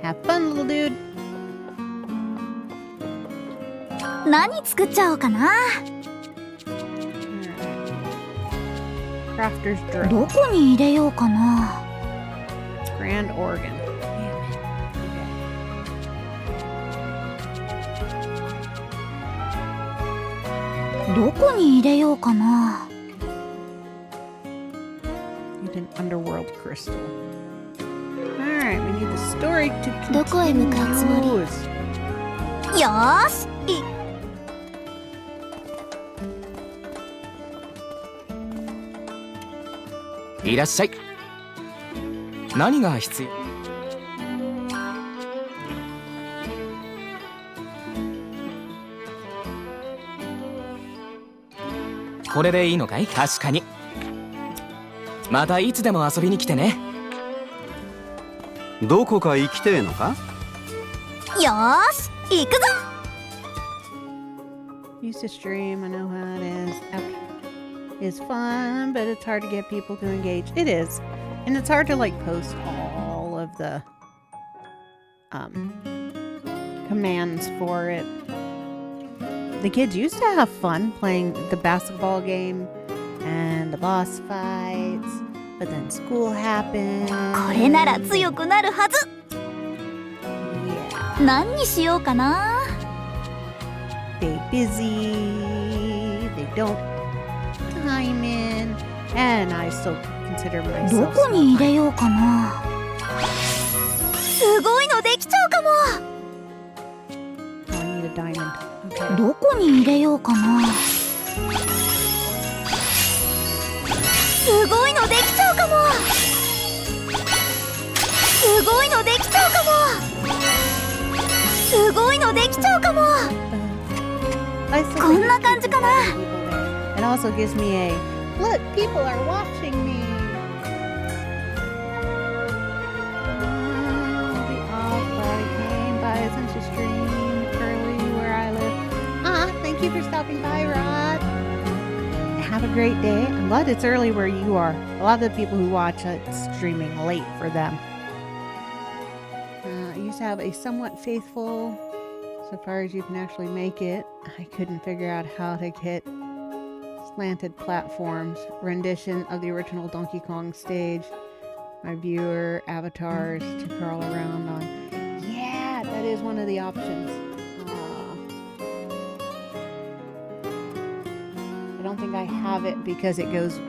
Have fun, little dude. 何作っちゃおうかな。Crafter's drill. どこに入れようかな。Grand organ. Damn it. Okay. どこに入れようかな。Need an underworld crystal. Alright, we need the story to continue. どこへ向かうつもり？よーし。いらっしゃい。何が必要？これでいいのかい？確かに。またいつでも遊びに来てね。どこか行きてえのか？よーし、行くぞ。 Used to stream, I know how it is. It's fun, but it's hard to get people to engage. It is. And it's hard to like post all of the commands for it. The kids used to have fun playing the basketball game and the boss fights, but then school happened. これなら強くなるはず。Yeah. 何にしようかな。They busy. They don't time in, and I still consider ど myself. こに入れようかな。すごいのできちゃうかも。Oh, I need a diamond. Okay. どこに入れようかな。すごいのできちゃうかも。すごいのできちゃうかも。すごいのできちゃうかも。こんな感じかな。It also gives me a look. People are watching me. The off body came by since you streamed early where I live. Thank you for stopping by, Rod. Have a great day. I'm glad it's early where you are. A lot of the people who watch it's streaming late for them. I used to have a somewhat faithful, so far as you can actually make it. I couldn't figure out how to get slanted platforms rendition of the original Donkey Kong stage. My viewer avatars to crawl around on. Yeah, that is one of the options. I don't think I have it because it goes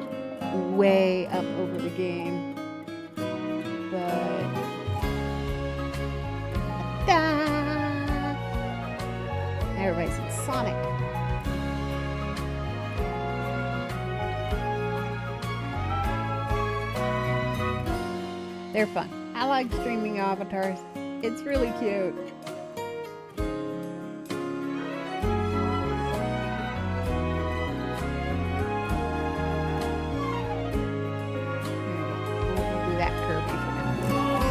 way up over the game. But everybody's in Sonic. They're fun. I like streaming avatars. It's really cute. We'll do that Kirby for now.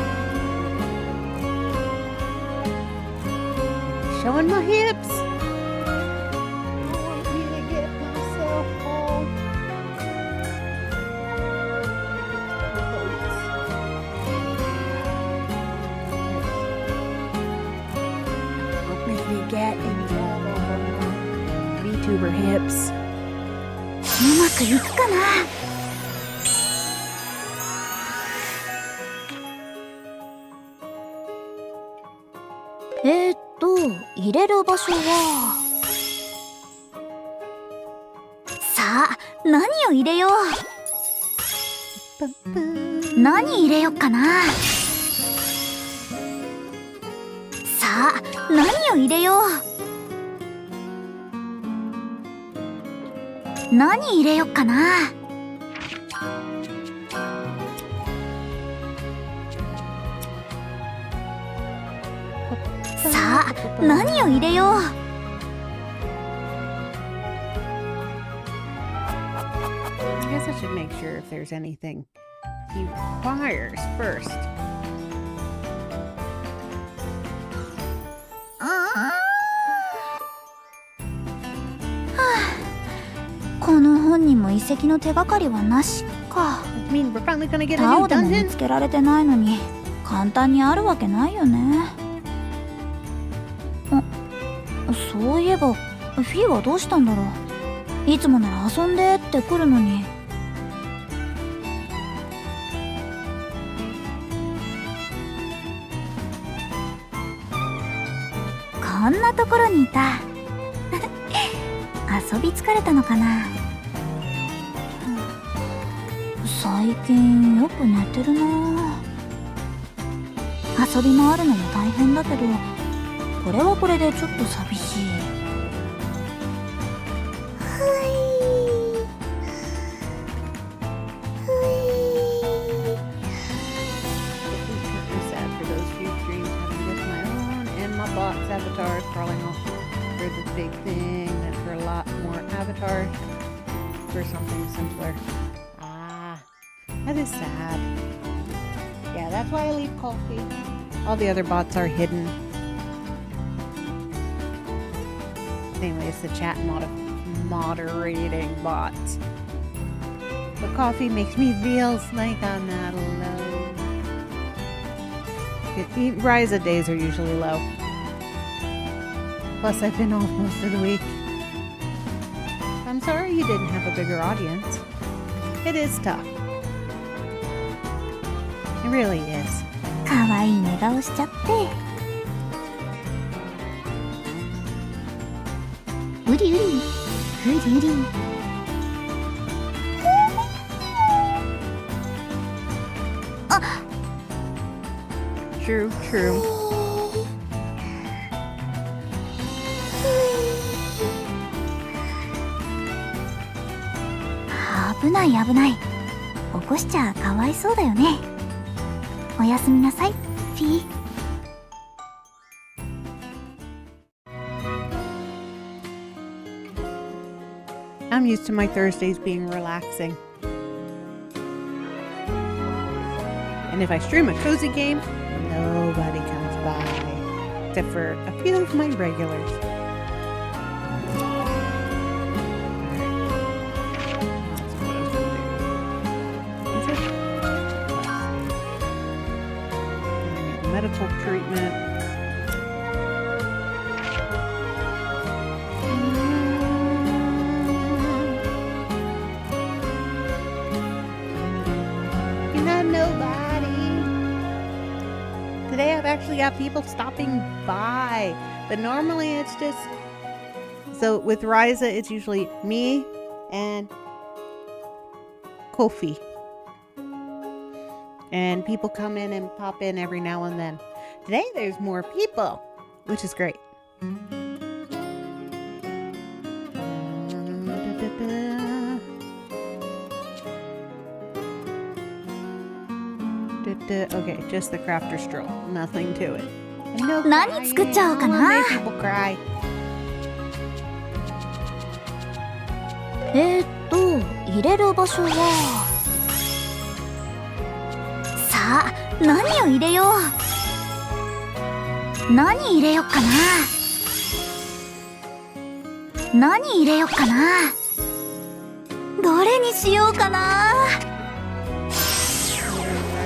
Showing my hips. I want me to get myself all get involved over VTuber hips. うまくいくかな。入れる場所は。さあ、何を入れよう。何入れよっかな。さあ、何を入れよう。何入れよっかな。さあ、何を入れよう。I guess I should make sure if there's anything he requires first. この本にも遺跡の手がかりはなしか。I mean, we're finally gonna get a タ new オでも見 dungeon. つけられてないのに簡単にあるわけないよね。そういえばフィーはどうしたんだろう。いつもなら遊んでって来るのに。こんなところにいた。遊び疲れたのかな。最近よく寝てるな。遊び回るのも大変だけど、これはこれでちょっと寂しい。Avatars crawling off for the big thing and for a lot more avatars for something simpler. That is sad. Yeah, that's why I leave coffee. All the other bots are hidden. Anyway, it's the chat moderating bots. But coffee makes me feel like I'm not alone. Ryza days are usually low. Plus, I've been off most of the week. I'm sorry you didn't have a bigger audience. It is tough. It really is. かわいい寝顔しちゃって。うりうり、ふりうり。あ、True, true. 危ない危ない。起こしちゃかわいそうだよね。おやすみなさい、フィー。I'm used to my Thursdays being relaxing. And if I stream a cozy game, nobody comes by. Except for a few of my regulars. Medical treatment. You're not nobody. Today I've actually got people stopping by, but normally it's just, so with Ryza it's usually me and Kofi. And people come in and pop in every now and then. Today there's more people, which is great. Okay, just the crafter stroll. Nothing to it. No 何作っちゃおうかな。 make people cry. 入れる場所は。さあ、何を入れよう。何入れよっかな。何入れよっかな。どれにしようかな。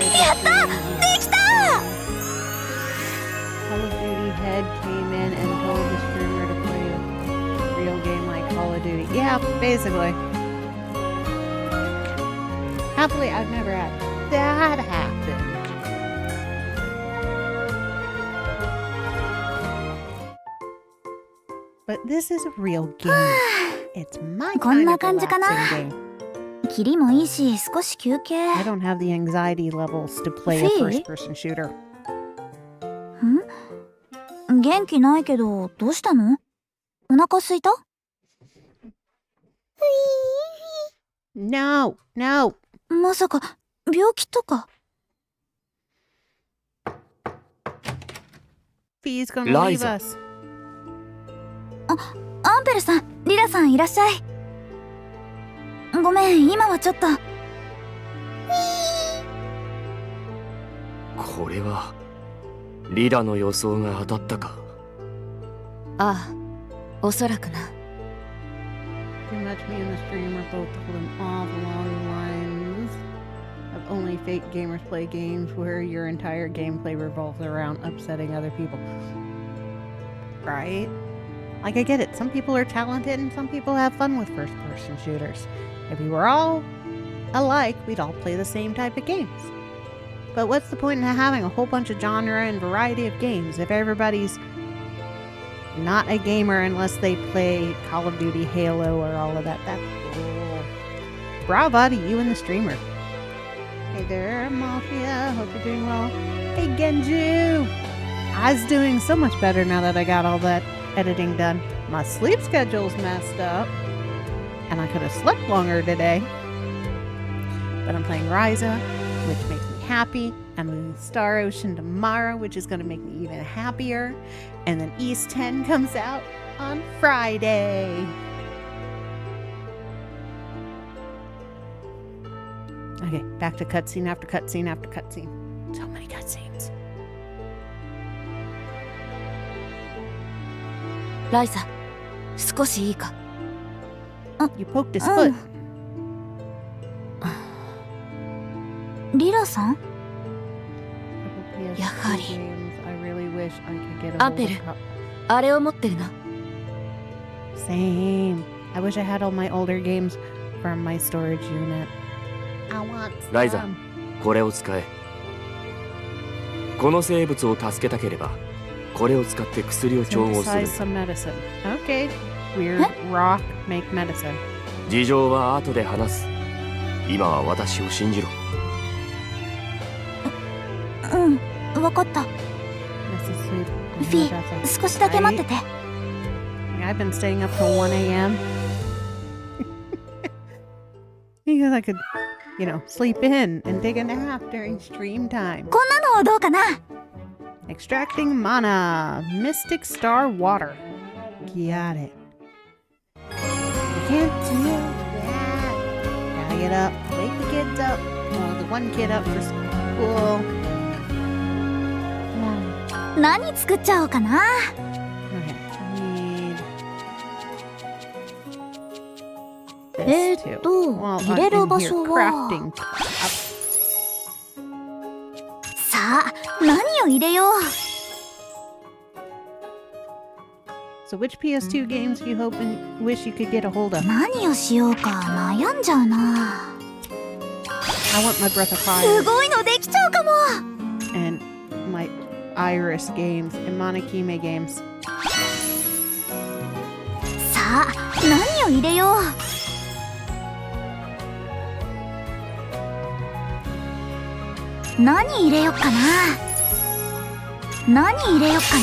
やった！できた！ Call of Duty head came in and told the streamer to play a real game like Call of Duty. Yeah, basically. Happily, I've never had that happen. But this is a real game. It's my こん kind な of 感じかな。 relaxing game. キリもいいし、少し休憩。 I don't have the anxiety levels to play a See? first-person shooter. 元気ないけど、どうしたの？お腹空いた？ No, no. まさか、病気とか。 Fee's gonna leave Ryza. us. アンペルさん、リラさんいらっしゃい。ごめん、今はちょっと。これはリラの予想が当たったか。ああ、おそらくな。 Too much me and the streamer both holding all the long lines of only fake gamers play games where your entire gameplay revolves around upsetting other people. Right? Like, I get it. Some people are talented and some people have fun with first-person shooters. If we were all alike, we'd all play the same type of games. But what's the point in having a whole bunch of genre and variety of games if everybody's not a gamer unless they play Call of Duty, Halo, or all of that? That's cool. Bravo to you and the streamer. Hey there, Amalthea. Hope you're doing well. Hey, Genju. I was doing so much better now that I got all that editing done. My sleep schedule's messed up, and I could have slept longer today. But I'm playing Ryza, which makes me happy. I'm moving Star Ocean tomorrow, which is going to make me even happier. And then East 10 comes out on Friday. Okay, back to cutscene after cutscene after cutscene. So many cutscenes. Ryza, 少しいいか? You poked his foot. リラさん? やはり。アンペル、あれを持ってるな。Same. I wish I had all my older games from my storage unit. I want some. ライザ、これを使え。この生物を助けたければ、これを使って薬を調合する。 Synthesize some medicine. Okay. Weird rock make medicine. 事情は後で話す。今は私を信じろ。うん、わかった。フィー、少しだけ待ってて。I've been staying up till 1 a.m. because I could, sleep in and take a nap during stream time. こんなのはどうかな? Extracting mana. Mystic Star Water. Got it. You can't do that. Gotta get up. Wake the kids up. Well, the one kid up for school. 何作っちゃおうかな? Okay, I need this too. Well, 入れる場 in here, 所は crafting. さあ、何を入れよう? So which PS2 games do you hope and wish you could get a hold of? 何をしようか悩んじゃうな。 I want my Breath of す Fire ごいのできちゃうかも。 and my Iris games and Monokime games. さあ、何を入れよう? 何入れよっかな。何入れよっかな。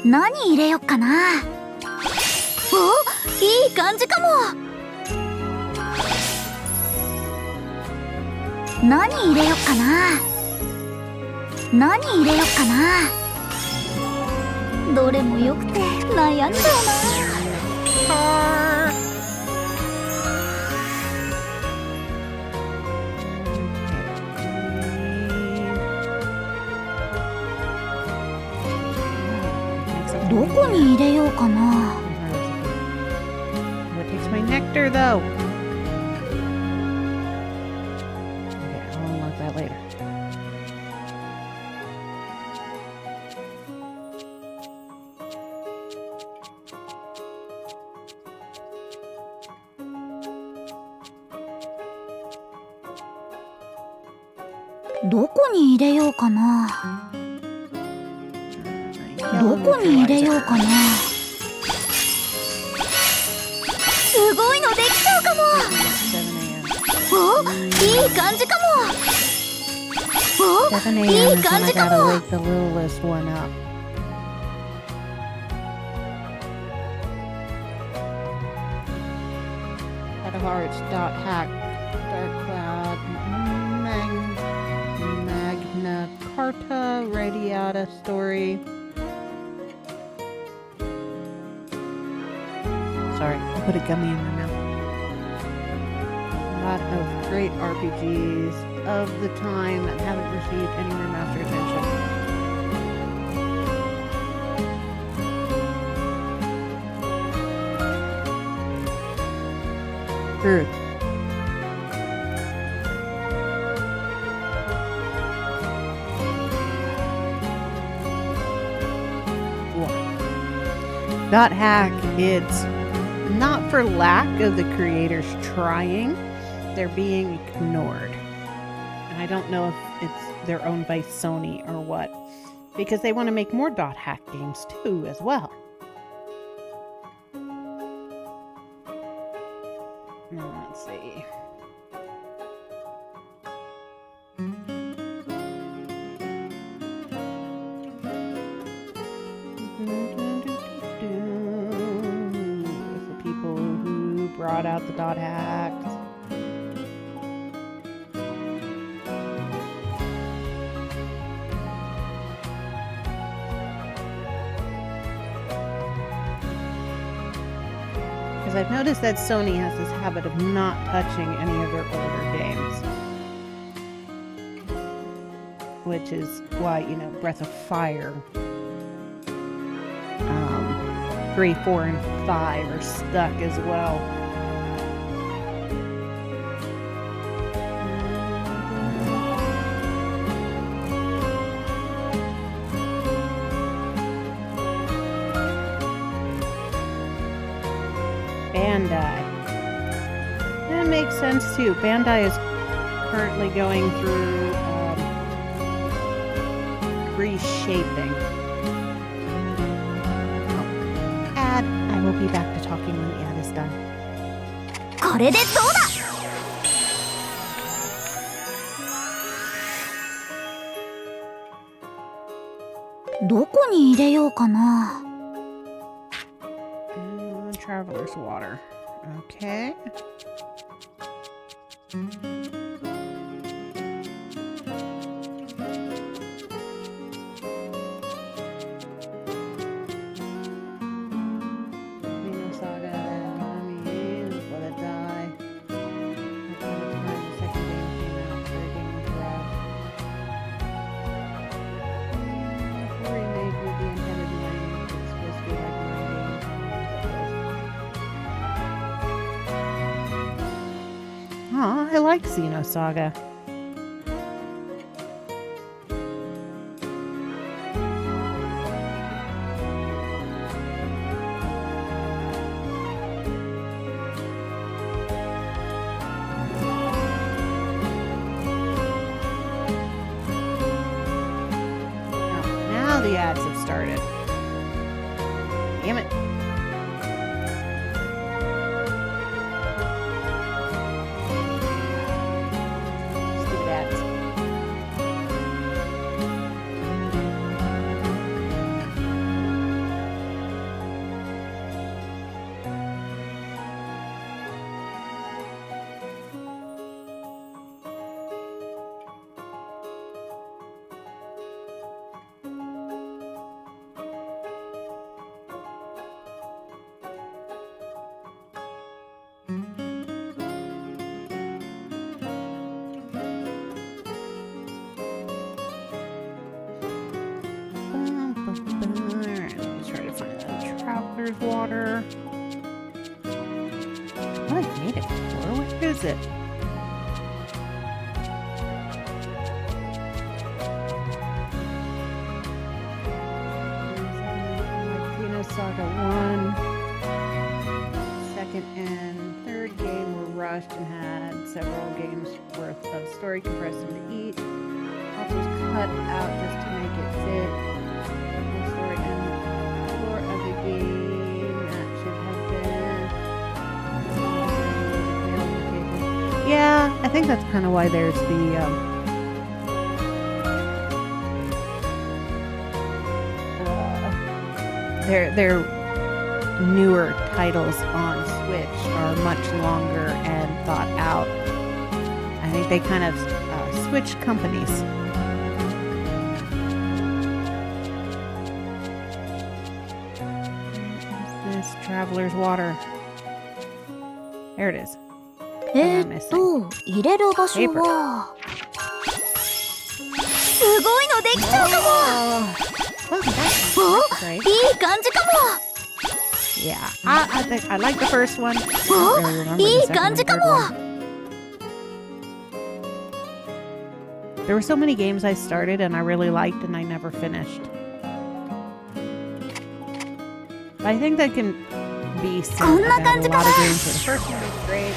何入れよっかな。お、いい感じかも。何入れよっかな。何入れよっかな。どれもよくて悩んじゃうな。どこに入れようかな。 What takes my nectar though? Okay, I'll unlock that later. Where どこに入れようかな。どこに入れようかな。すごいのできちゃうかも。お、いい感じかも。お、いい感じかも。 wake the littlest one up. Out of hearts. Hack. Dark cloud. Magna Carta. Radiata story. Sorry, I put a gummy in my mouth. A lot of great RPGs of the time that haven't received any remaster attention. Truth. Dot hack, it's not for lack of the creators trying. They're being ignored. And I don't know if it's they're owned by Sony or what. Because they want to make more dot hack games too as well. Now, let's see. The people who brought out the dot hacks. I've noticed that Sony has this habit of not touching any of their older games. Which is why, you know, Breath of Fire 3, 4, and 5 are stuck as well. Bandai. That makes sense too. Bandai is currently going through reshaping. Oh, ad. I will be back to talking when the ad is done. これでどうだ。どこに入れようかな。Traveler's water. Okay. I like Xenosaga. Now the ads have started. Damn it. Water. Oh, I made it before. Where is it? Xenosaga 1. Second and third game were rushed and had several games worth of story compressed into each. Also was cut out just to make it fit. The story and the lore of the game. Yeah, I think that's kind of why there's the their newer titles on Switch are much longer and thought out. I think they kind of switched companies. What's this? Traveler's water. There it is. 入れる場所はすごいのできちゃうかも。いい感じかも。Yeah, I think I like the first one. いい感じかも。There were so many games I started and I really liked and I never finished. I think that can be said こんな about 感 a じか lot な of games. The first one was great,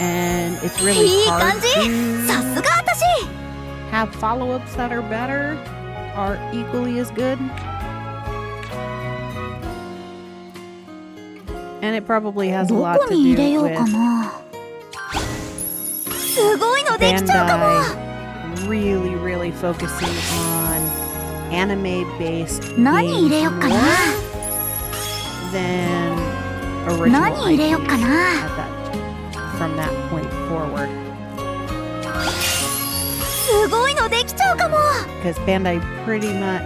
and it's really いい hard 感じ。さ to すが私。 have follow-ups that are better, are equally as good. And it probably has a ど lot こ to に入れ do よう with かな。すごいのできちゃうかも。 Bandai really, really focusing on anime-based 何入れよう games か more な。 than original 何入れよう IPs かな。 from that point forward. すごいのできちゃうかも。 Because Bandai pretty much,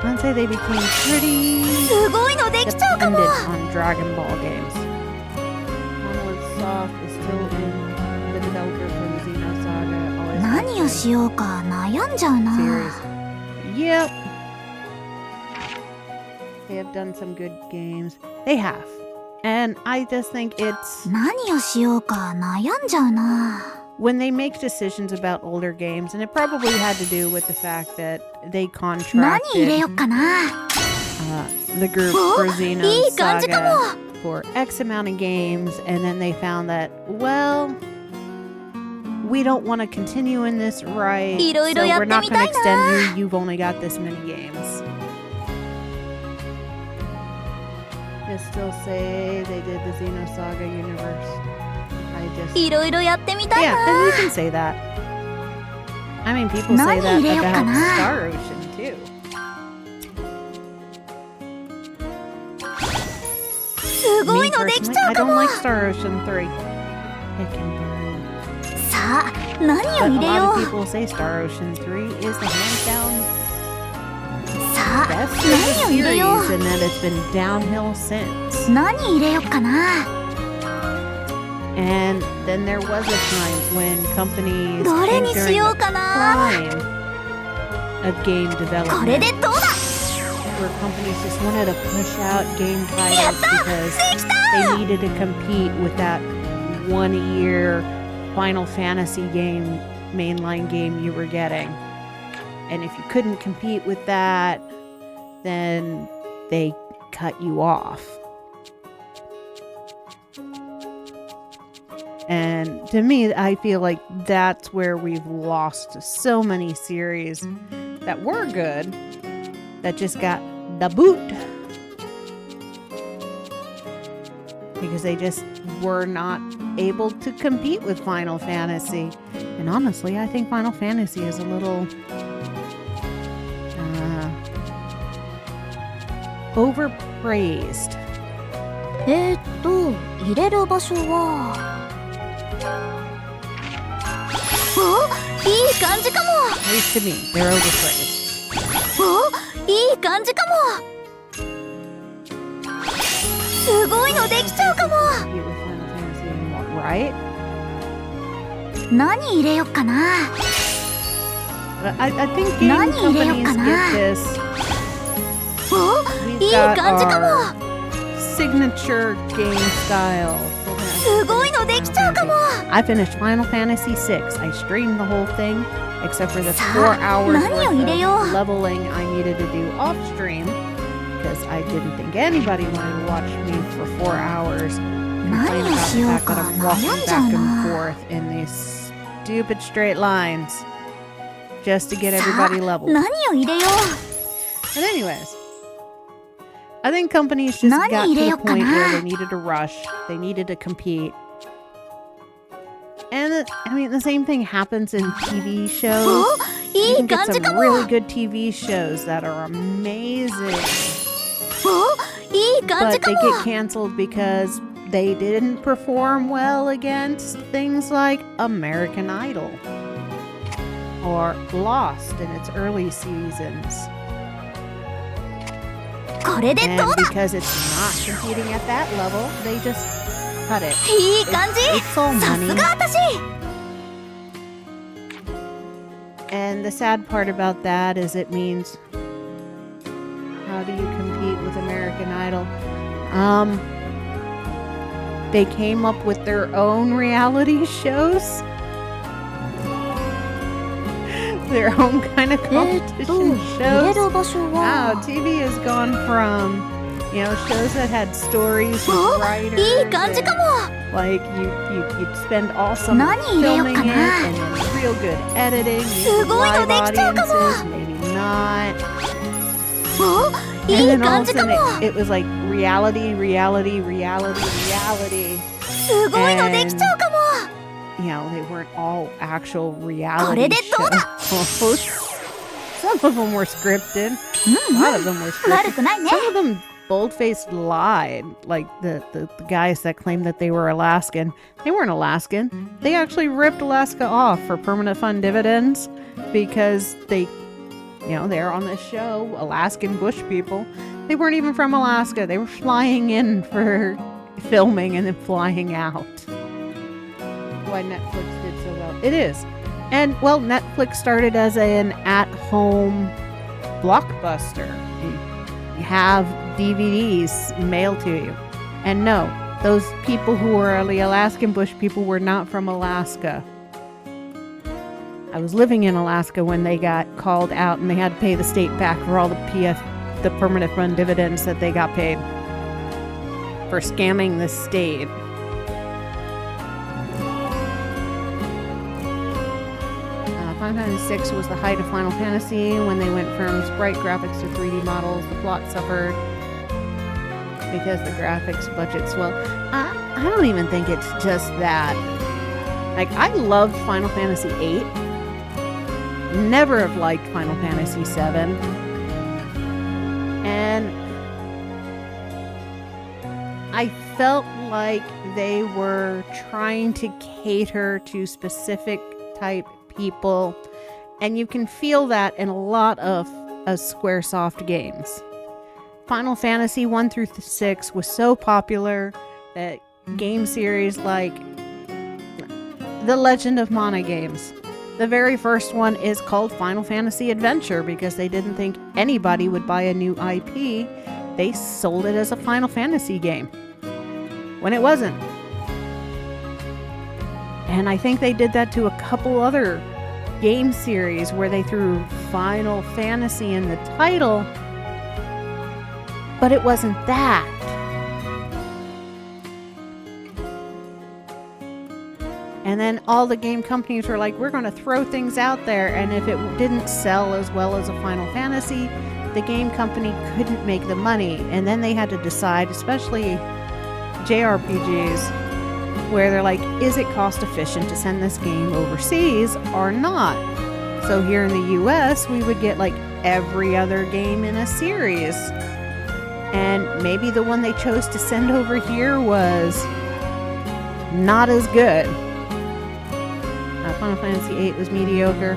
I'd say they became pretty すごいのできちゃうか dependent も。 on Dragon Ball games. Monolith Soft is still in the developer for the Xenosaga. Always 何をしようか悩んじゃうな。 series. Yep. They have done some good games. They have. And I just think it's 何をしようか悩んじゃうな。 when they make decisions about older games, and it probably had to do with the fact that they 何入れよ contracted うかな。 the group お、 for いい感じかも。 Xenosaga for X amount of games, and then they found that, well, we don't want to continue in this right, いろいろ so やっ we're て not み going た to い extend な。 you. You've only got this many games. They still say they did the Xenosaga universe. I just いろいろやってみたい yeah, な。 and you can say that. I mean, people say that 何入れようか about な。 Star Ocean too. すご Me いのでき personally, ちゃ I うか don't も。 like Star Ocean 3. It can burn. さあ、何を But a 入れ lot よ of う。 people say Star Ocean 3 is the hands down さあ、 best of 何を the 入れよ series, and that it's been downhill since. う。何入れようかな。 And then there was a time when companies どれ came にし during よ the うかな。 prime of game これ development, でどうだ。 where companies just wanted to push out game titles because できた。 they needed to compete with that 1-year Final Fantasy game, mainline game you were getting. And if you couldn't compete with that, then they cut you off. And to me, I feel like that's where we've lost so many series that were good that just got the boot because they just were not able to compete with Final Fantasy. And honestly, I think Final Fantasy is a little overpraised. 入れる場所は。お、いい感じかも。 At least to me, they're overpraised. お、いい感じかも。すごいのできちゃうかも。 Compete with Final Fantasy anymore, right? 何入れよっかな。 But I think game 何入れよっ companies かな。 get this. お、 We've いい got 感じかも。 our signature game style. すごいのできちゃうかも。 I finished Final Fantasy VI. I streamed the whole thing, except for the さあ、 4 hours 何を worth 入れよう。 of leveling I needed to do off stream, because I didn't think anybody wanted to watch me for 4 hours complain 何を about し the よう fact that か I'm 悩 walking んじゃう back な。 and forth in these stupid straight lines just to get さ everybody あ、 leveled. 何を入れよ But anyways, I think companies just 何 got 入 to れ the よっか point な。 where they needed to rush, they needed to compete. And I mean, the same thing happens in TV う。 shows. お、 You い can い get 感じ some かも。 really good TV shows that are amazing, お、いい感じ but か they も。 get canceled because they didn't perform well against things like American Idol or Lost in its early seasons. これで And どうだ。 because it's not competing at that level, they just cut it. いい感じ。 It's all さ money. すが私。 And the sad part about that is it means, how do you compete with American Idol? They came up with their own reality shows their own kind of competition 入れ shows. る場所 Wow, は TV has gone from, you know, shows that had stories with お writers. いい感じかも Like you'd spend all summer 何入れよう filming か it な and then real good editing, すごいの live できちゃうかも audiences, maybe not. おい And い then all 感 of じ a かも sudden it was like reality. すごいのできちゃうかも You know, they weren't all actual こ reality れでどうだ shows. Some of them were scripted. うん A lot of them were 悪 scripted. くないね Some of them bold-faced lied, like the guys that claimed that they were Alaskan. They weren't Alaskan. They actually ripped Alaska off for permanent fund dividends because they, you know, they're on this show, Alaskan bush people. They weren't even from Alaska. They were flying in for filming and then flying out. Why Netflix did so well. It is. And, well, Netflix started as an at-home blockbuster. You have DVDs mailed to you. And no, those people who were the Alaskan bush people were not from Alaska. I was living in Alaska when they got called out and they had to pay the state back for all the permanent fund dividends that they got paid for scamming the state. Final Fantasy VI was the height of Final Fantasy when they went from sprite graphics to 3D models. The plot suffered because the graphics budget swelled. I don't even think it's just that. Like, I loved Final Fantasy VIII. Never have liked Final Fantasy VII. And I felt like they were trying to cater to specific type people, and you can feel that in a lot of Squaresoft games. Final Fantasy 1 through 6 was so popular that game series like the Legend of Mana games, the very first one is called Final Fantasy Adventure because they didn't think anybody would buy a new IP. They sold it as a Final Fantasy game when it wasn't. And I think they did that to a couple other game series where they threw Final Fantasy in the title, but it wasn't that. And then all the game companies were like, we're going to throw things out there, and if it didn't sell as well as a Final Fantasy, the game company couldn't make the money. And then they had to decide, especially JRPGs, where they're like, is it cost efficient to send this game overseas or not? So here in the US, we would get like every other game in a series. And maybe the one they chose to send over here was not as good. Final Fantasy VIII was mediocre.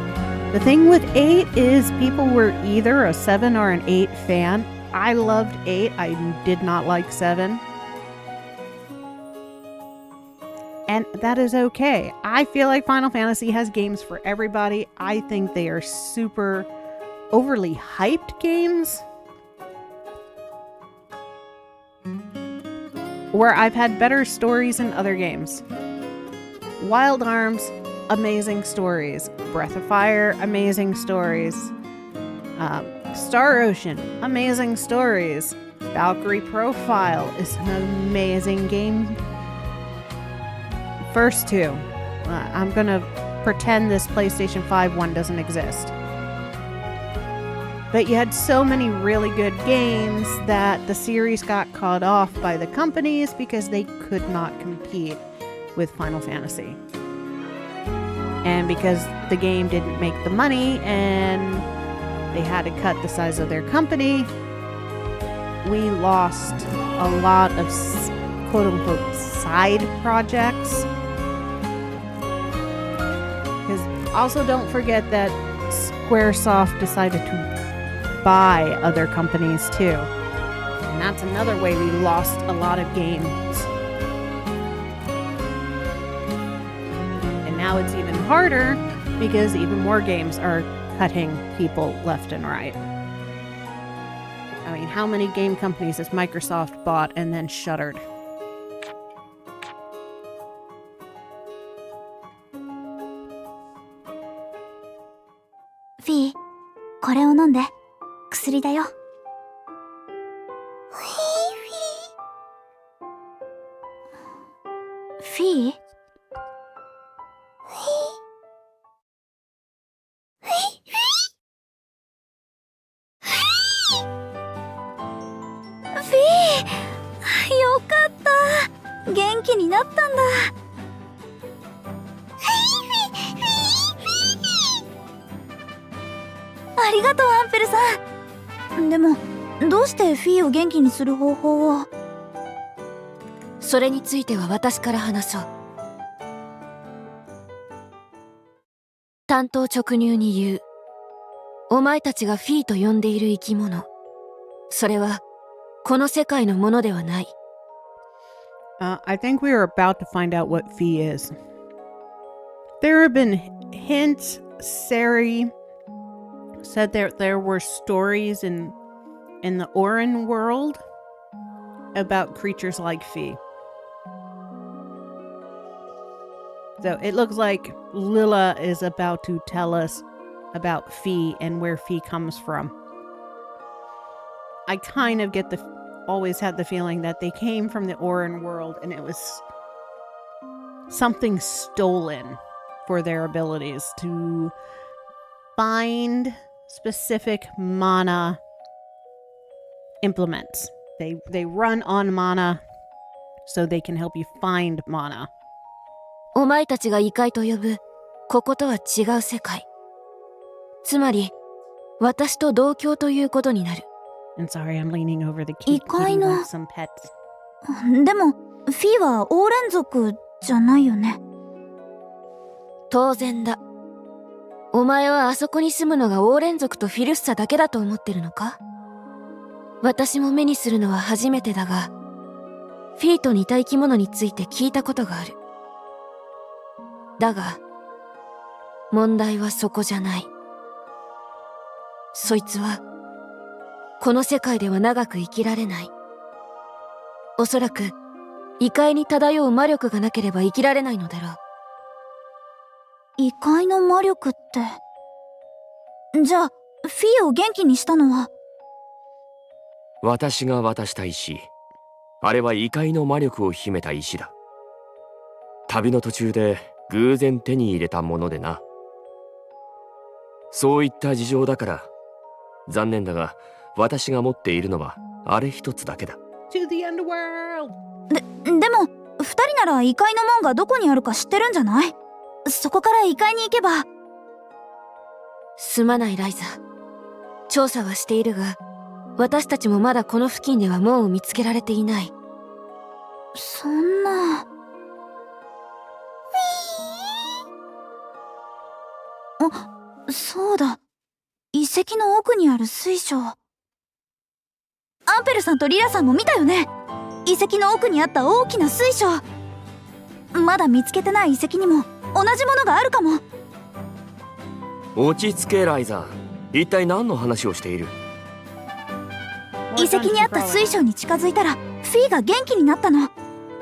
The thing with 8 is people were either a 7 or an 8 fan. I loved 8. I did not like 7. And that is okay. I feel like Final Fantasy has games for everybody. I think they are super overly hyped games, where I've had better stories in other games. Wild Arms, amazing stories. Breath of Fire, amazing stories. Star Ocean, amazing stories. Valkyrie Profile is an amazing game. First two. I'm gonna pretend this PlayStation 5 one doesn't exist. But you had so many really good games that the series got cut off by the companies because they could not compete with Final Fantasy. And because the game didn't make the money and they had to cut the size of their company, we lost a lot of quote-unquote side projects. Because also don't forget that Squaresoft decided to buy other companies too. And that's another way we lost a lot of games. And now it's even harder because even more games are cutting people left and right. I mean, how many game companies has Microsoft bought and then shuttered? これを飲んで。薬だよ。フィー？よかった。元気になったんだ。ありがとう、アンペルさん。でも、どうしてフィーを元気にする方法を？それについては私から話そう。単刀直入に言う。お前たちがフィーと呼んでいる生き物。それは、この世界のものではない。I think we are about to find out what fee is. There have been hints. Sari said there were stories in the Orin world about creatures like fee. So it looks like Lila is about to tell us about fee and where fee comes from. I kind of always had the feeling that they came from the Orin world and it was something stolen for their abilities to find specific mana implements. They run on mana so they can help you find mana. お前たちが異界と呼ぶ、こことは違う世界。つまり、私と同郷ということになる。And sorry, I'm leaning over the 異 key. 界の。 Some pets. でも、フィーはオーレン族じゃないよね。当然だ。お前はあそこに住むのがオーレン族とフィルッサだけだと思ってるのか？私も目にするのは初めてだが、フィーと似た生き物について聞いたことがある。だが、問題はそこじゃない。そいつは、この世界では長く生きられない。おそらく、異界に漂う魔力がなければ生きられないのだろう。異界の魔力って。じゃあ、フィーを元気にしたのは？私が渡した石。あれは異界の魔力を秘めた石だ。旅の途中で偶然手に入れたものでな。そういった事情だから、残念だが私が持っているのはあれ一つだけだ。To the underworld! でも、二人なら異界の門がどこにあるか知ってるんじゃない？そこから異界に行けば。すまないライザ。調査はしているが、私たちもまだこの付近では門を見つけられていない。そんな。あ、そうだ。遺跡の奥にある水晶。アンペルさんとリラさんも見たよね。遺跡の奥にあった大きな水晶。まだ見つけてない遺跡にも同じものがあるかも。落ち着けライザ。一体何の話をしている？遺跡にあった水晶に近づいたらフィーが元気になったの。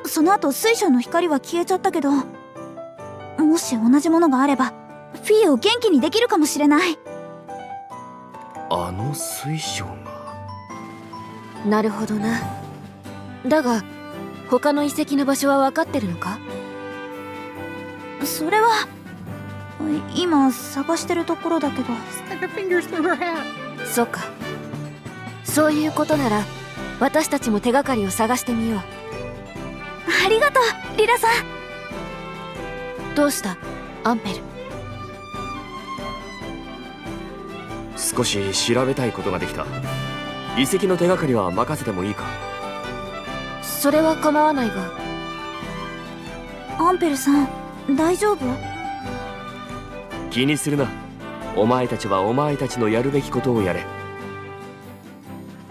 その後水晶の光は消えちゃったけど、もし同じものがあればフィーを元気にできるかもしれない。あの水晶が。なるほどな。だが他の遺跡の場所は分かってるのか？それは今探してるところだけど。そうか。そういうことなら私たちも手がかりを探してみよう。ありがとうリラさん。どうしたアンペル？少し調べたいことができた。遺跡の手がかりは任せてもいいか？それは構わないが。アンペルさん大丈夫？気にするな。お前たちはお前たちのやるべきことをやれ。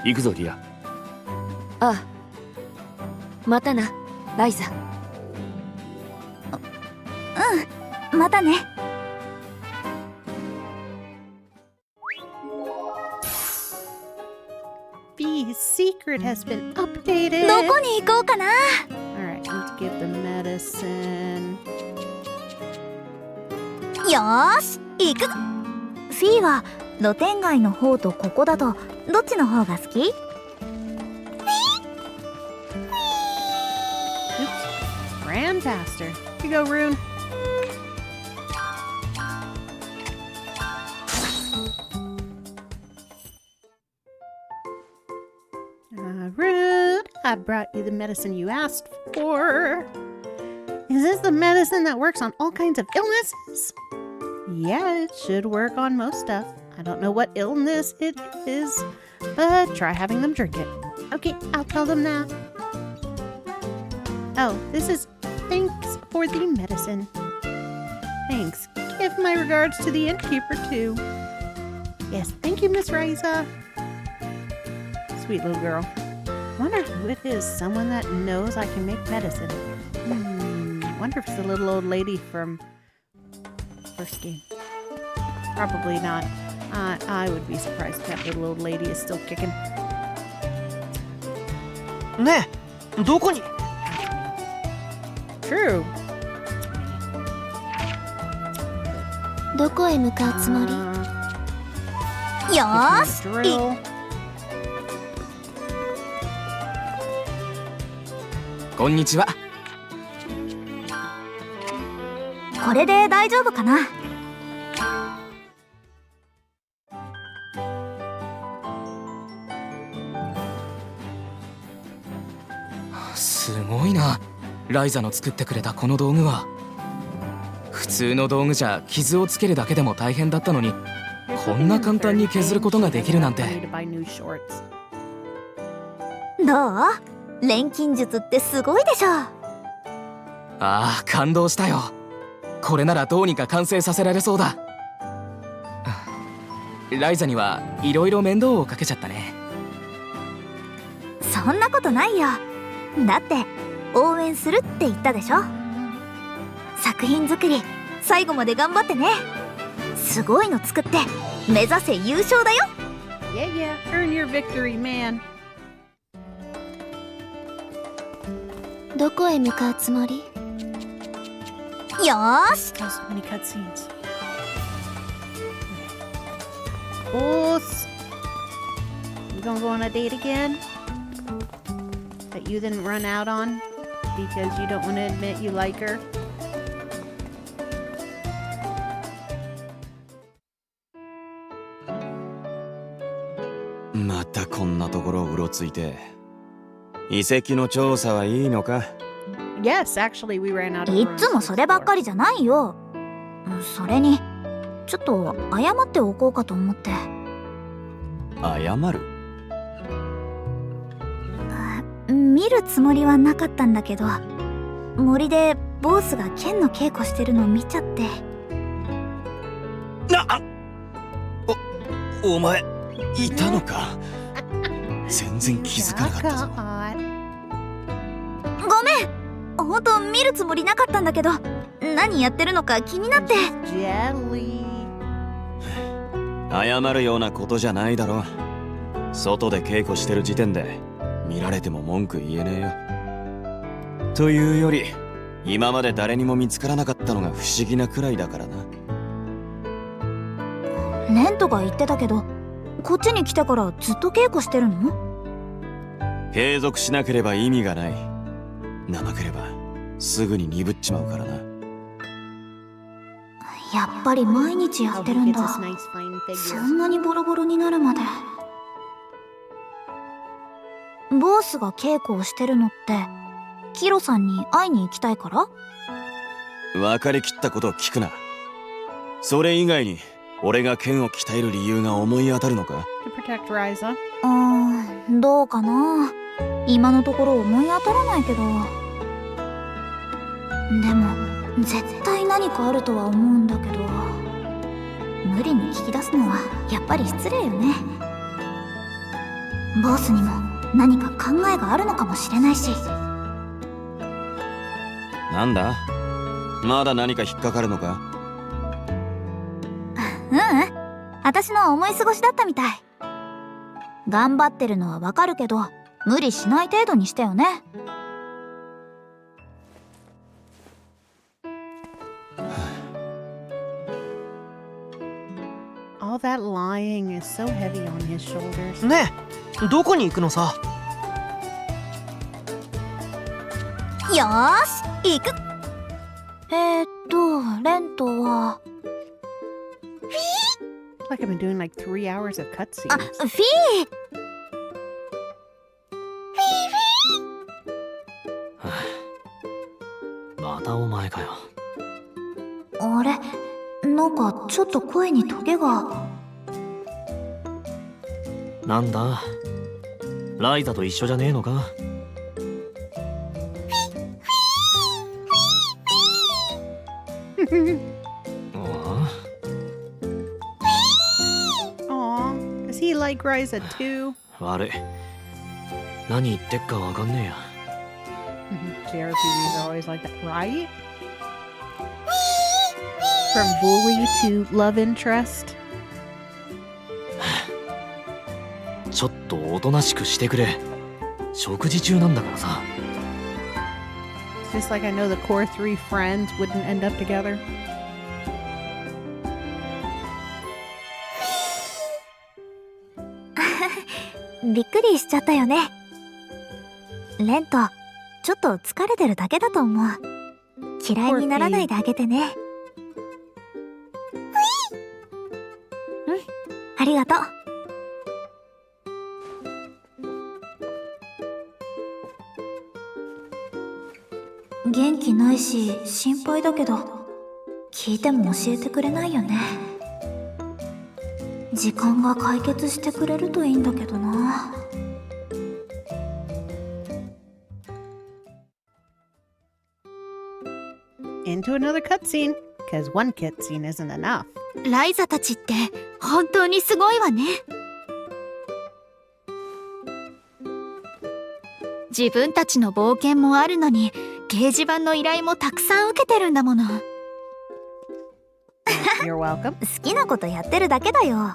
行くぞリア。ああ。またなライザ。うん、またね。Fee's secret has been updated. どこに行こうかな。 Alright, let's get the medicine. よーし行くぞ。フィーは露天街の方とここだとどっちの方が好き？ Oops. Ran faster. Here you go, Rune. Rune, I brought you the medicine you asked for. Is this the medicine that works on all kinds of illnesses? Yeah, it should work on most stuff. I don't know what illness it is, but try having them drink it. Okay, I'll tell them that. Oh, this is thanks for the medicine. Thanks. Give my regards to the innkeeper, too. Yes, thank you, Miss Ryza. Sweet little girl. Wonder who it is. Someone that knows I can make medicine. Wonder if it's the little old lady from first game. Probably not. I would be surprised if that little old lady is still kicking. ねえ、どこに？ True. どこへ向かうつもり？よーし、 Drill. こんにちは。これで大丈夫かな？すごいな。ライザの作ってくれたこの道具は。普通の道具じゃ傷をつけるだけでも大変だったのに、こんな簡単に削ることができるなんて。どう？錬金術ってすごいでしょ。ああ、感動したよ。これならどうにか完成させられそうだ。ライザにはいろいろ面倒をかけちゃったね。そんなことないよ。だって応援するって言ったでしょ。作品作り最後まで頑張ってね。すごいの作って目指せ優勝だよ。 Yeah, earn your victory, man. どこへ向かうつもり？よーし、 So many cutscenes. Boss, you gonna go on a date again? That you didn't run out on because you don't want to admit you like her?またこんなところをうろついて。遺跡の調査はいいのか？ Yes, actually, we ran out of いっ rooms つも to そればっか explore. りじゃないよ。それにちょっと謝っておこうかと思って。謝る？見るつもりはなかったんだけど、森でボースが剣の稽古してるのを見ちゃって。お前いたのか？全然気づかなかったぞ。ごめん、ほんと見るつもりなかったんだけど、何やってるのか気になって。謝るようなことじゃないだろ。外で稽古してる時点で見られても文句言えねえよ。というより今まで誰にも見つからなかったのが不思議なくらいだからな。レントが言ってたけど、こっちに来てからずっと稽古してるの？継続しなければ意味がない。怠ければすぐに鈍っちまうからな。やっぱり毎日やってるんだ。そんなにボロボロになるまで。ボースが稽古をしてるのってキロさんに会いに行きたいから？分かりきったことを聞くな。それ以外に俺が剣を鍛える理由が思い当たるのか？ To protect Ryza. どうかな。今のところ思い当たらないけど。でも絶対何かあるとは思うんだけど、無理に聞き出すのはやっぱり失礼よね。ボスにも何か考えがあるのかもしれないし。なんだ？まだ何か引っかかるのか？私の思い過ごしだったみたい。頑張ってるのはわかるけど、無理しない程度にしてよね。All that lying is so heavy on his shoulders. ねえ、どこに行くのさ。よーし行く。レントは It's like I've been doing like 3 hours of あ、 cutscenes. フィー。またお前かよ。あれ、なんかちょっと声にトゲが。なんだ、ライザと一緒じゃねえのか。あ Aw, does he like Ryza too? あ、悪い。何言ってっかわかんねえや。JRPGs are always like that, right? From bully to love interest. ちょっとおとなしくしてくれ。食事中なんだからさ。Just like I know the core 3 friends wouldn't end up together. びっくりしちゃったよね。レント、ちょっと疲れてるだけだと思う。嫌いにならないであげてね。うん、ありがとう。元気ないし心配だけど、聞いても教えてくれないよね。時間が解決してくれるといいんだけどな。Into another cutscene, because one cutscene isn't enough. ライザたちって本当にすごいわね。自分たちの冒険もあるのに、掲示板の依頼もたくさん受けてるんだもの。You're welcome. 好きなことやってるだけだよ。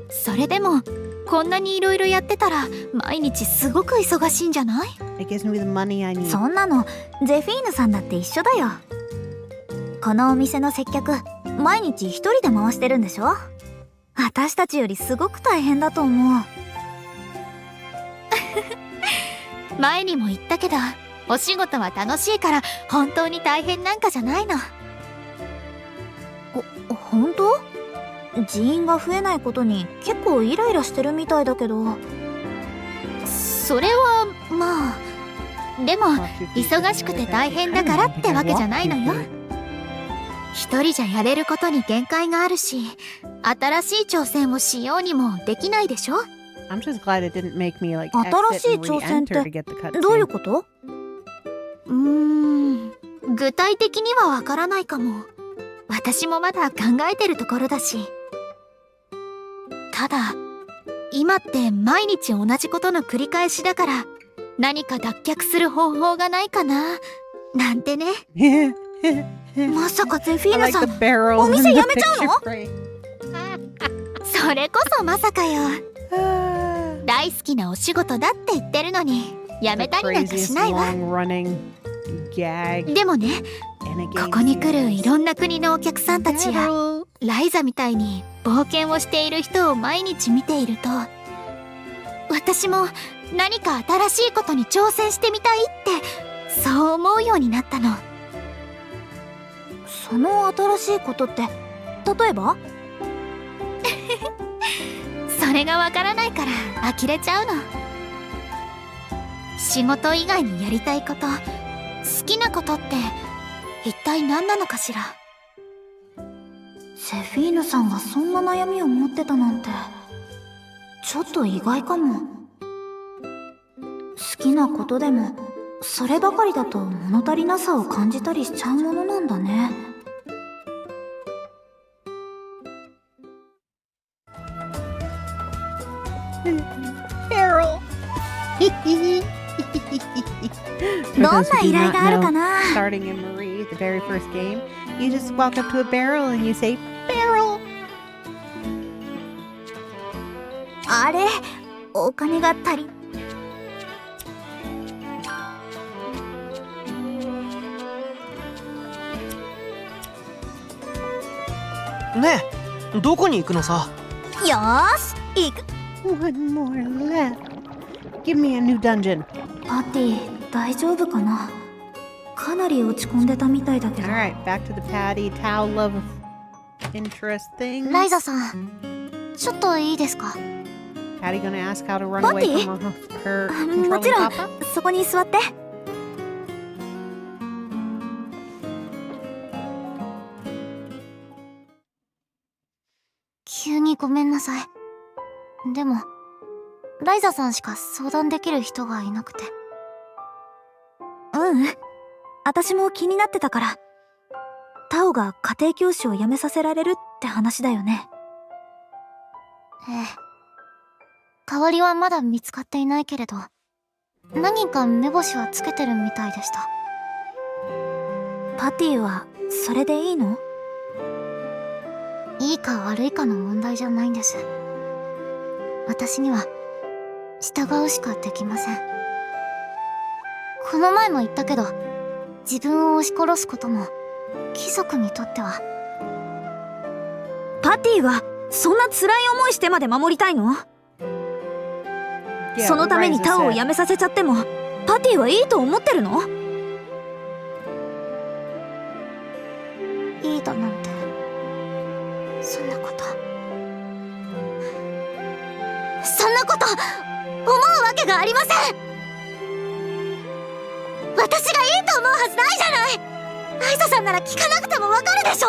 それでもこんなにいろいろやってたら毎日すごく忙しいんじゃない？ It gives me the money I need. そんなのゼフィーヌさんだって一緒だよ。このお店の接客毎日一人で回してるんでしょ？私たちよりすごく大変だと思う。前にも言ったけど、お仕事は楽しいから本当に大変なんかじゃないの。本当？人員が増えないことに結構イライラしてるみたいだけど。それはまあ、でも忙しくて大変だからってわけじゃないのよ。一人じゃやれることに限界があるし、新しい挑戦をしようにもできないでしょ。 I'm just glad it didn't make me like 新しい exit 挑 and 戦って re-enter to get the cutscene. どういうこと？具体的にはわからないかも。私もまだ考えてるところだし。ただ今って毎日同じことの繰り返しだから、何か脱却する方法がないかななんてね。まさかゼフィー I ヌ like さ the ん barrel お in 店 the 辞めちゃうの？ picture frame. それこそまさかよ。大好きなお仕事だって言ってるのに辞めたりなんかし Craziest ないわ。 long-running gag でもね、 in a game ここに来る series. いろんな国のお客さんたちや Barrel. ライザみたいに冒険をしている人を毎日見ていると、私も何か新しいことに挑戦してみたいってそう思うようになったの。その新しいことって例えば？それがわからないから呆れちゃうの。仕事以外にやりたいこと、好きなことって一体何なのかしら。セフィーヌさんがそんな悩みを持ってたなんてちょっと意外かも。好きなことでもそればかりだと物足りなさを感じたりしちゃうものなんだね。Barrel. どんな依頼があるかな？ Starting in Marie, the very first game, you just walk up to a barrel and you say, barrel! あれ、お金が足り。ねどこに行くのさ。よーし行く。 One more left. Give me a new dungeon. パティ大丈夫かな。かなり落ち込んでたみたいだけど。 Alright, back to the Patty. Tao love interest things. ライザさん、ちょっといいですか。 Patty gonna ask how to run away from her も controlling ちろん Papa? そこに座って。急にごめんなさい。でもライザさんしか相談できる人がいなくて。私も気になってたから。タオが家庭教師を辞めさせられるって話だよね。ええ。代わりはまだ見つかっていないけれど、何か目星はつけてるみたいでした。パティはそれでいいの？いいか悪いかの問題じゃないんです。私には従うしかできません。この前も言ったけど、自分を押し殺すことも貴族にとっては。パティはそんな辛い思いしてまで守りたいの？ Yeah, そのために Ryza タオを said. 辞めさせちゃってもパティはいいと思ってるの？いいだなんてそんなこと思うわけがありません。私がいいと思うはずないじゃない。ライザさんなら聞かなくてもわかるでしょ。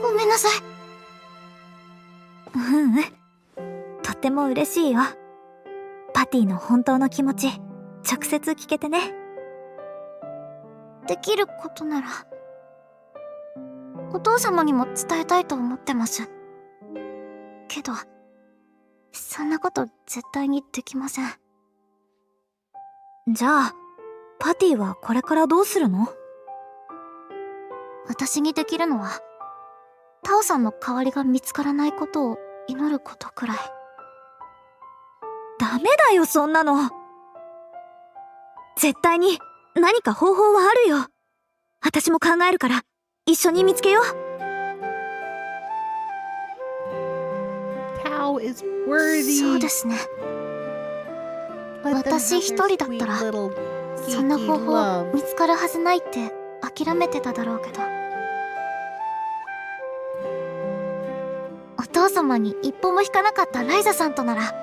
ごめんなさい。とっても嬉しいよ。パティの本当の気持ち直接聞けてね。できることならお父様にも伝えたいと思ってます。けどそんなこと絶対にできません。じゃあパティはこれからどうするの？私にできるのはタオさんの代わりが見つからないことを祈ることくらい。ダメだよそんなの。絶対に何か方法はあるよ。私も考えるから一緒に見つけよう。 Tao is worthy. そうですね。私一人だったらそんな方法見つかるはずないって諦めてただろうけど、お父様に一歩も引かなかったライザさんとなら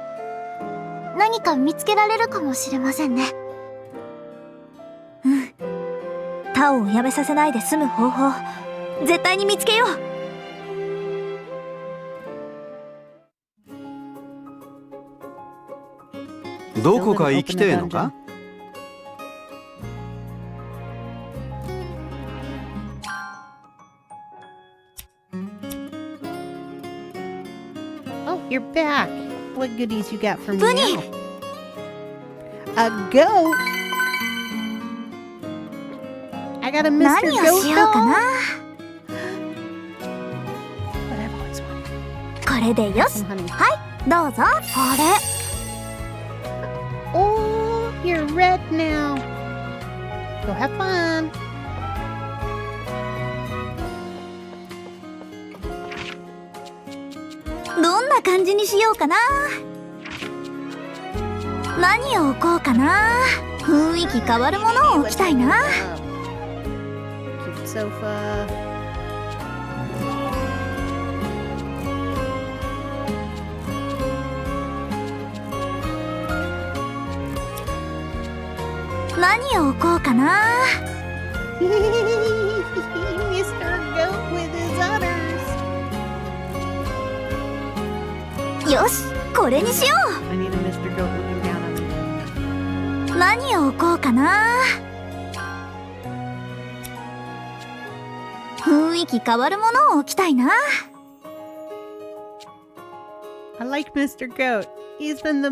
何か見つけられるかもしれませんね。タオを辞めさせないで済む方法絶対に見つけよう。どこか行きてえのか？ Oh, you're back. What goodies you got for me Bunny! now? A goat? I got a Mr. 何を Goat しようか doll? な。 What I've always wanted. これでよし。 Some honey. どうぞ。あれ Oh, you're red now. Go have fun. どんな感じにしようかな。何を置こうかな。雰囲気変わるものを置きたいな。 Cute sofa. 何を置こうかな。 Mr. Goat with his udders. よし、これにしよ I need a Mr. Goat looking down on me. う。何を置こうかな。雰囲気変わるものを置きたいな。 I like Mr. Goat. He's been the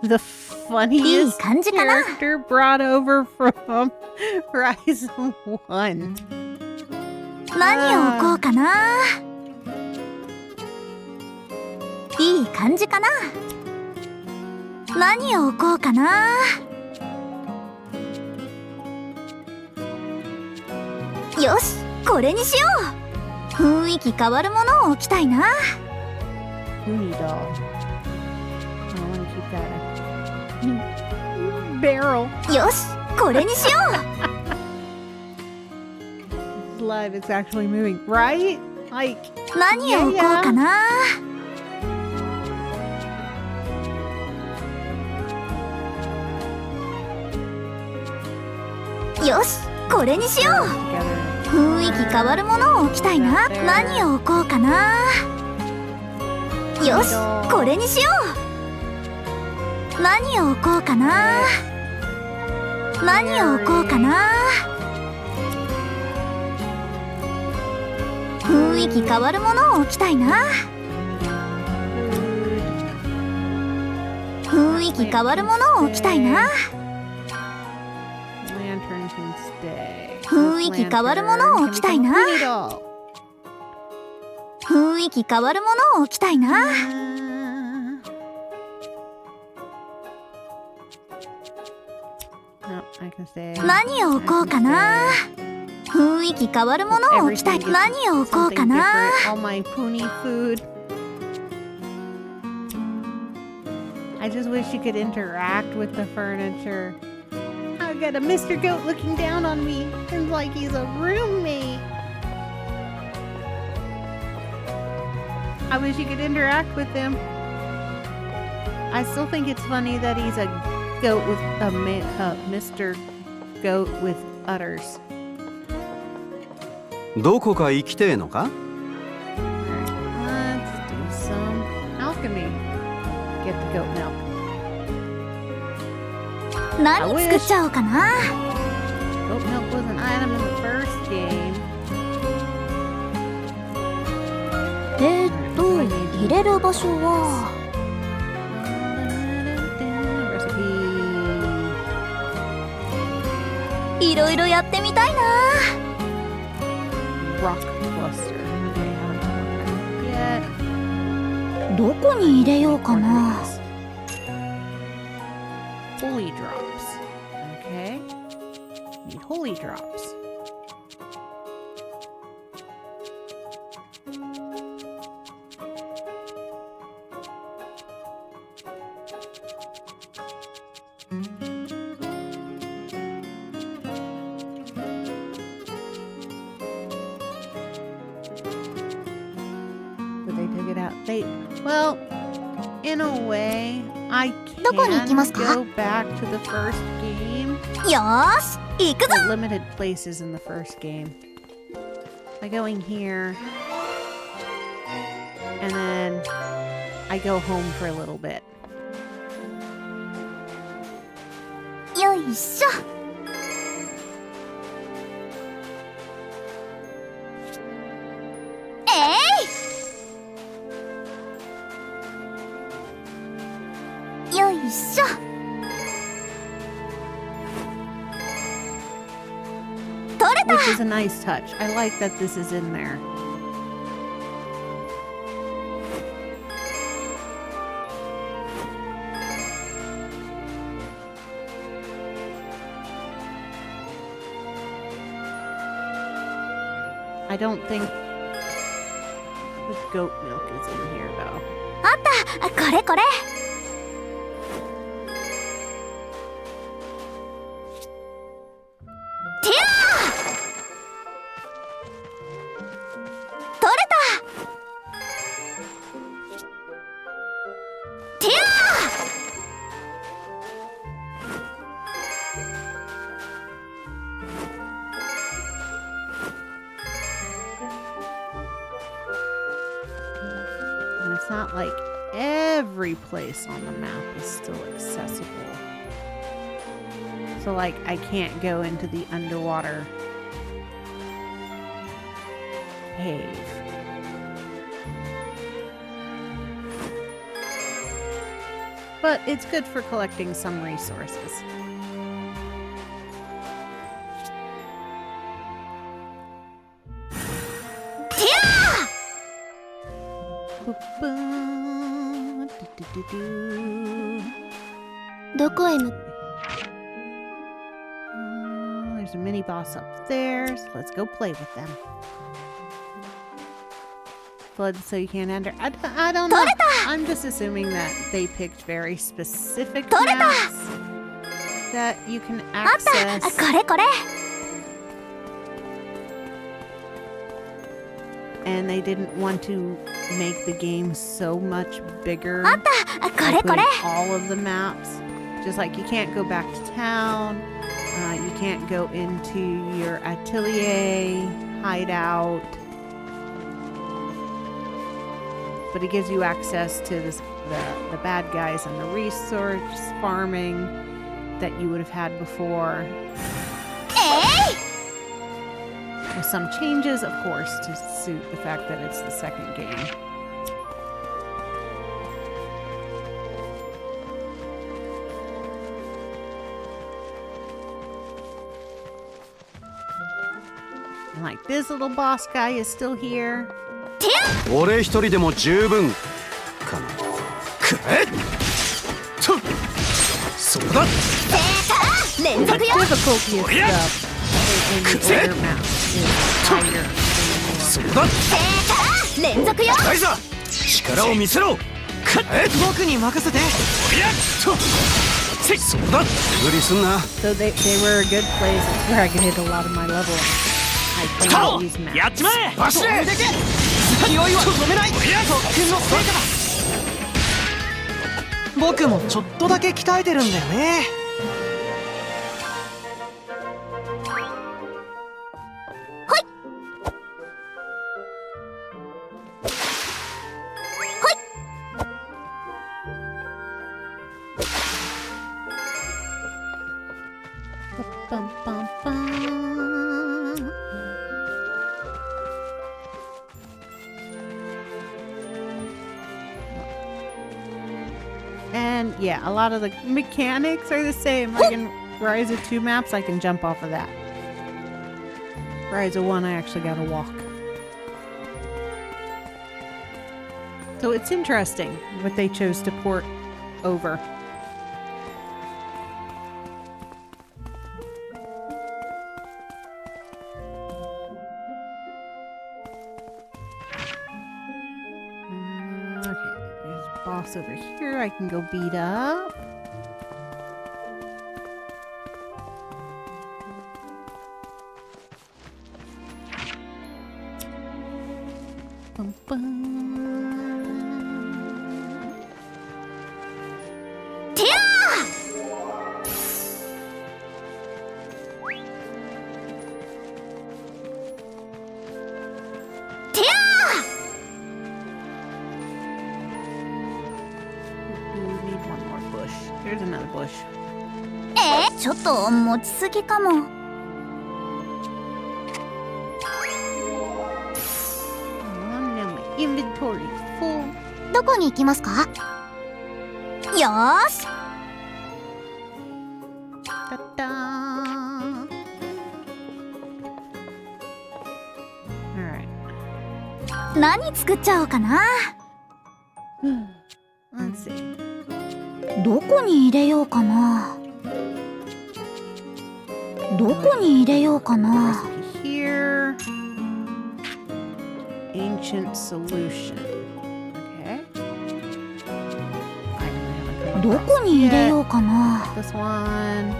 いい funniest 感じかな。 character brought over from Ryza 1. 何を置こうかな。いい感じかな。何を置こうかな。よし、これにしよう。雰囲気変わるものを置きたいな。Uni doll. I want to keep that. Barrel. よし、これにしよう。It's live. It's actually moving, right? Like. 何を置こうかな。よし、これにしよう。雰囲気変わるものを置きたいな。何を置こうかな。よし、これにしよう。何を置こうかな。何を置こうかな。雰囲気変わるものを置きたいな。雰囲気変わるものを置きたいな。雰囲気変わるものを置きたいな。雰囲気変わるものを置きたいな。何を置こうかな。雰囲気変わるものを置きたい。何を置こうかな。I just wish you could interact with the furniture. I got a Mr. Goat looking down on me. Seems like he's a roommate. I wish you could interact with him. I still think it's funny that he's a goat with a Mr. Goat with udders. どこか行きてえのか? Alright, let's do some alchemy. Get the goat milk. 何作っちゃおうかな。 Goat milk was an item in the first game. 入れる場所は。いろいろやってみたいな。Rock cluster. Okay, haven't done that yet. どこに入れようかな。Holy drops. Okay. Need holy drops. But they took it out. Well, in a way, I どこに行き can ますか。 go back to the first game. よーし、行くぞ。 The limited places in the first game. By going here, and then I go home for a little bit. よいしょ。よいしょ。取れた。 Which is a nice touch. I like that this is in there. I don't think the goat milk is in here though. あった。これこれ。てやー。取れた。てやAnd it's not like every place on the map is still accessible. So like I can't go into the underwater cave. But it's good for collecting some resources. Boop-boom. Do-do-do-do. どこへ向 There's there's a mini boss up there, so let's go play with them. Flood so you can't enter. I don't know. I'm just assuming that they picked very specific maps that you can あった access. これこれ And they didn't want to make the game so much bigger あったこ by れこれ putting all of the maps. Just like you can't go back to town, you can't go into your Atelier hideout, but it gives you access to the bad guys and the resource farming that you would have had before. えい With some changes, of course, to suit the fact that it's the second game. And like this little boss guy is still here. 俺一人でも十分かな。くれとそうだ連続よ Difficulty of stuff in the older maps is higher. そうだ連続よライザ力を見せろくれ僕に任せておやっとそうだ無理すんな。 So they were a good place. It's where I get a lot of my leveling. I play these maps. やっちまえ走れ勢いは止めない特訓の成果だ僕もちょっとだけ鍛えてるんだよねBum, bum, bum. And yeah, a lot of the mechanics are the same. Like in Ryza 2 maps, I can jump off of that. Ryza 1, I actually gotta walk. So it's interesting what they chose to port over. Okay, there's a boss over here I can go beat up. Bum, bum. てやーてや We need one more bush. There's another bush. ちょっと持ちすぎかも Now my inventory full. どこに行きますかよーし Ta-da! Alright. 何作っちゃおうかな Let's see. どこに入れようかなどこに入れようかな Recipe here. Ancient solution. Okay. I haven't come ど across こに入れ yet. ようかな This one.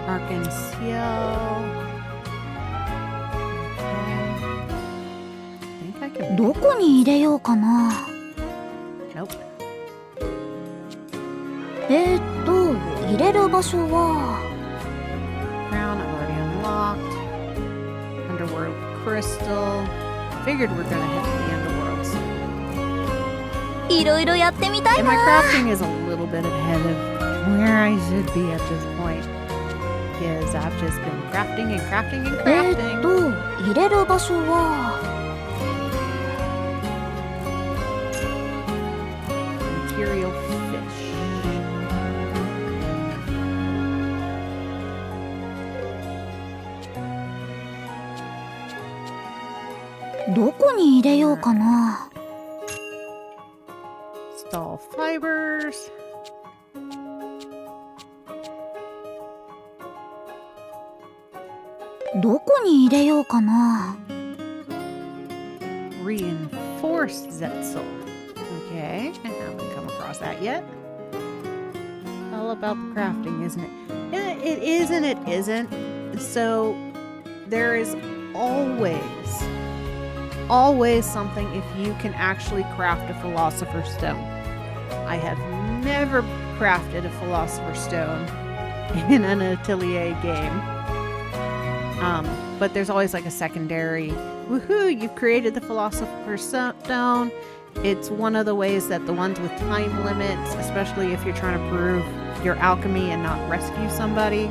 Arcan seal. Okay. I think I can. どこに入れようかな Nope. 入れる場所は Crown, I've already unlocked. Underworld crystal. Figured we're gonna hit the underworlds. いろいろやってみたい And my な crafting is a little bit ahead of where I should be at this point. Because I've just been crafting and crafting and crafting. 入れる場所は Imperial fish. どこに入れようかな Stall fibers. どこに入れようかな。 Reinforced Zetzel. Okay, I haven't come across that yet. All about the crafting, isn't it? It is and it isn't. So there is always something if you can actually craft a Philosopher's Stone. I have never crafted a Philosopher's Stone in an Atelier game. But there's always like a secondary, woohoo, you've created the Philosopher's Stone. It's one of the ways that the ones with time limits, especially if you're trying to prove your alchemy and not rescue somebody,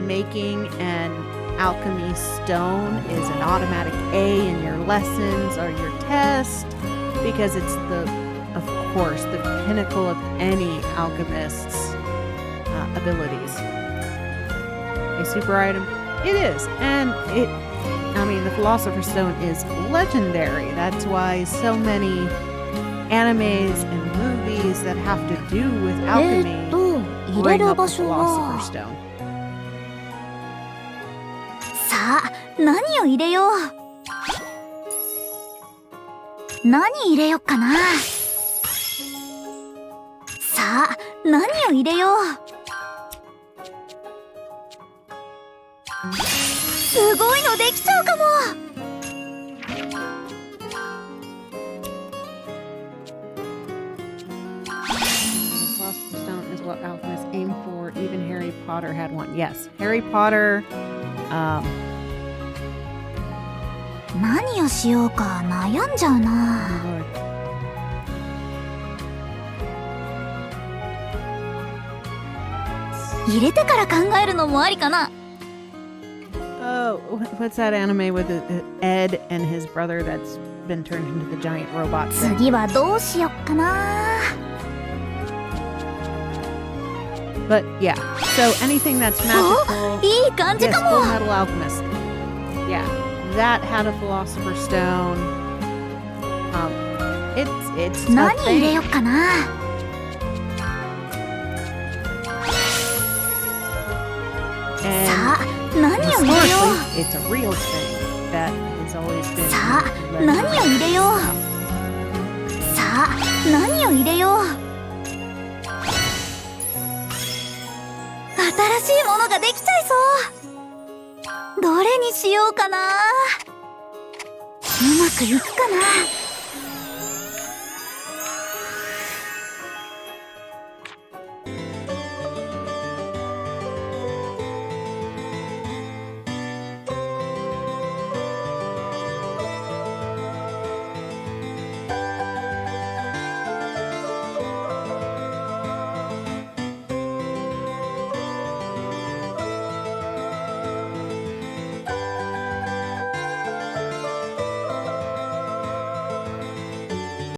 making an alchemy stone is an automatic A in your lessons or your test, because it's of course, the pinnacle of any alchemist's abilities. A super item? It is, and the Philosopher's Stone is legendary. That's why so many animes and movies that have to do with alchemy bring up the Philosopher's Stone. さあ、何を入れよう。何入れよっかな。さあ、何を入れよう。すごいのできちゃうかも。Philosopher's Stone is what alchemists aim for. Even Harry Potter had one. Yes, Harry Potter. 何をしようか悩んじゃうな。入れてから考えるのもありかな。Oh, what's that anime with Ed and his brother that's been turned into the giant robot thing? 次はどうしよっかな。 But yeah, so anything that's magical. いい感じかも。 Yes, Full Metal Alchemist. Yeah, that had a Philosopher's Stone. It's 何 a 入れ thing. よっかな。 And さあ、何を入れよ historically, it's a real thing that has always been. さあ、何を入れよう。さあ、何を入れよう。新しいものができちゃいそう。どれにしようかな。うまくいくかな。